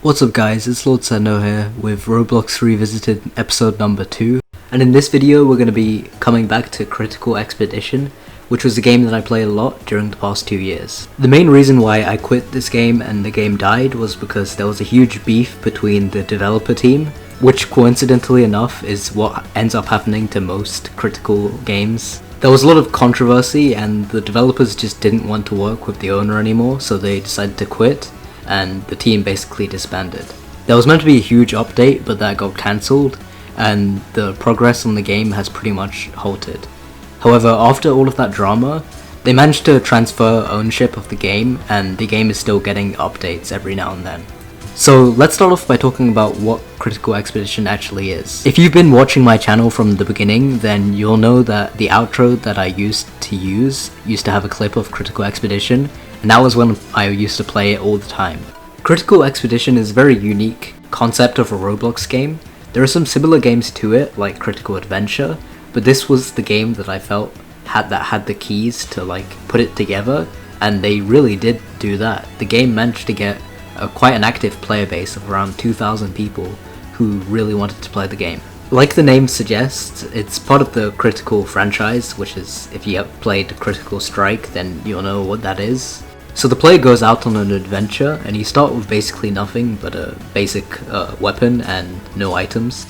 What's up guys, it's Lord Sendo here with Roblox Revisited episode number 2, and in this video we're going to be coming back to Critical Expedition, which was a game that I played a lot during the past 2 years. The main reason why I quit this game and the game died was because there was a huge beef between the developer team, which coincidentally enough is what ends up happening to most Critical games. There was a lot of controversy and the developers just didn't want to work with the owner anymore, so they decided to quit and the team basically disbanded. There was meant to be a huge update, but that got cancelled and the progress on the game has pretty much halted. However, after all of that drama, they managed to transfer ownership of the game and the game is still getting updates every now and then. So let's start off by talking about what Critical Expedition actually is. If you've been watching my channel from the beginning, then you'll know that the outro that I used to have a clip of Critical Expedition, and that was when I used to play it all the time. Critical Expedition is a very unique concept of a Roblox game. There are some similar games to it, like Critical Adventure, but this was the game that I felt had the keys to put it together, and they really did do that. The game managed to get quite an active player base of around 2,000 people who really wanted to play the game. Like the name suggests, it's part of the Critical franchise, which is, if you have played Critical Strike, then you'll know what that is. So the player goes out on an adventure, and you start with basically nothing but a basic weapon and no items.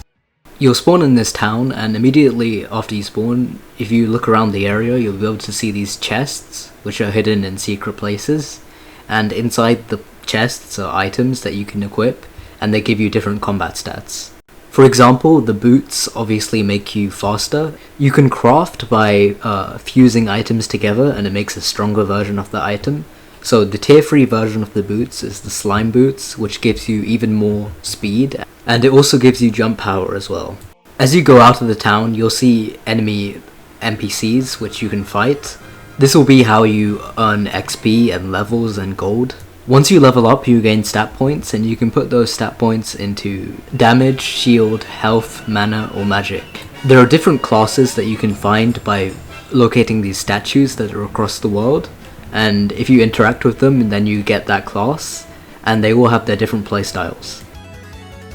You'll spawn in this town, and immediately after you spawn, if you look around the area, you'll be able to see these chests, which are hidden in secret places, and inside the chests are items that you can equip, and they give you different combat stats. For example, the boots obviously make you faster. You can craft by fusing items together and it makes a stronger version of the item. So the tier 3 version of the boots is the slime boots, which gives you even more speed, and it also gives you jump power as well. As you go out of the town, you'll see enemy NPCs which you can fight. This will be how you earn XP and levels and gold. Once you level up, you gain stat points, and you can put those stat points into damage, shield, health, mana, or magic. There are different classes that you can find by locating these statues that are across the world, and if you interact with them, then you get that class, and they all have their different playstyles.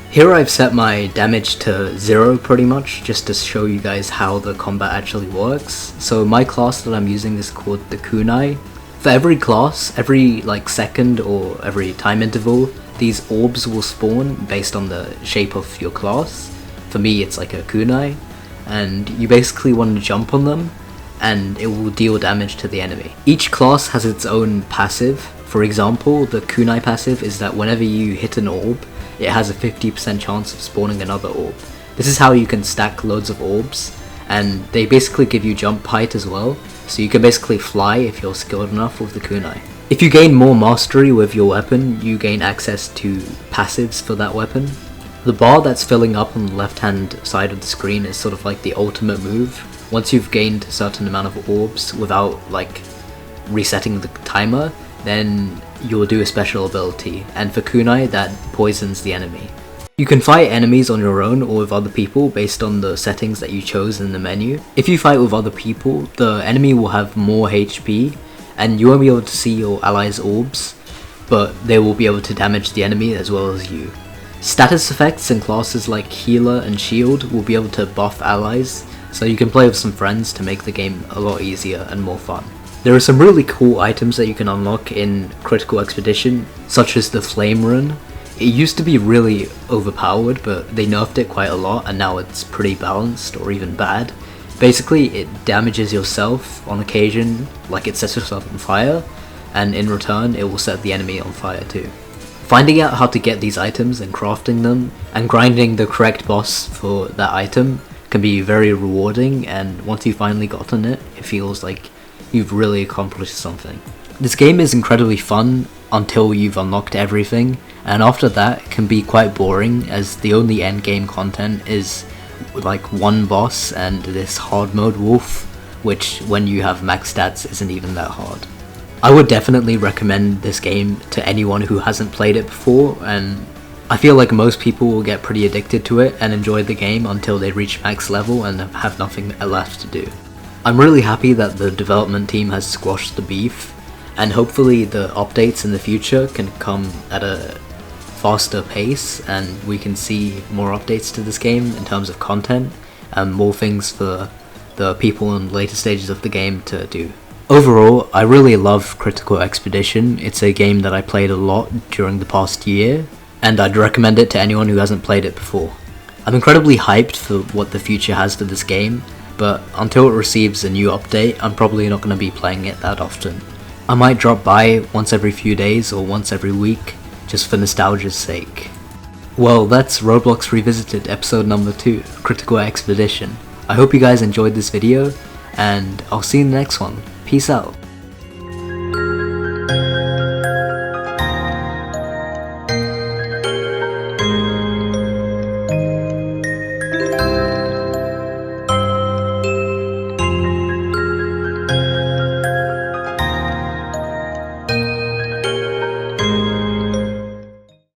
Here I've set my damage to 0 pretty much, just to show you guys how the combat actually works. So my class that I'm using is called the Kunai. For every class, every second or every time interval, these orbs will spawn based on the shape of your class. For me, it's like a kunai, and you basically want to jump on them, and it will deal damage to the enemy. Each class has its own passive. For example, the kunai passive is that whenever you hit an orb, it has a 50% chance of spawning another orb. This is how you can stack loads of orbs, and they basically give you jump height as well. So you can basically fly if you're skilled enough with the kunai. If you gain more mastery with your weapon, you gain access to passives for that weapon. The bar that's filling up on the left hand side of the screen is sort of like the ultimate move. Once you've gained a certain amount of orbs without resetting the timer, then you'll do a special ability, and for kunai that poisons the enemy. You can fight enemies on your own or with other people based on the settings that you chose in the menu. If you fight with other people, the enemy will have more HP, and you won't be able to see your allies' orbs, but they will be able to damage the enemy as well as you. Status effects and classes like Healer and Shield will be able to buff allies, so you can play with some friends to make the game a lot easier and more fun. There are some really cool items that you can unlock in Critical Expedition, such as the Flame Rune. It used to be really overpowered, but they nerfed it quite a lot and now it's pretty balanced or even bad. Basically, it damages yourself on occasion, like it sets yourself on fire, and in return it will set the enemy on fire too. Finding out how to get these items and crafting them, and grinding the correct boss for that item can be very rewarding, and once you've finally gotten it, it feels like you've really accomplished something. This game is incredibly fun until you've unlocked everything, and after that it can be quite boring as the only endgame content is one boss and this hard mode wolf, which when you have max stats isn't even that hard. I would definitely recommend this game to anyone who hasn't played it before, and I feel like most people will get pretty addicted to it and enjoy the game until they reach max level and have nothing left to do. I'm really happy that the development team has squashed the beef, and hopefully the updates in the future can come at a faster pace and we can see more updates to this game in terms of content and more things for the people in later stages of the game to do. Overall, I really love Critical Expedition. It's a game that I played a lot during the past year, and I'd recommend it to anyone who hasn't played it before. I'm incredibly hyped for what the future has for this game, but until it receives a new update, I'm probably not going to be playing it that often. I might drop by once every few days or once every week, just for nostalgia's sake. Well, that's Roblox Revisited episode number 2, Critical Expedition. I hope you guys enjoyed this video, and I'll see you in the next one. Peace out.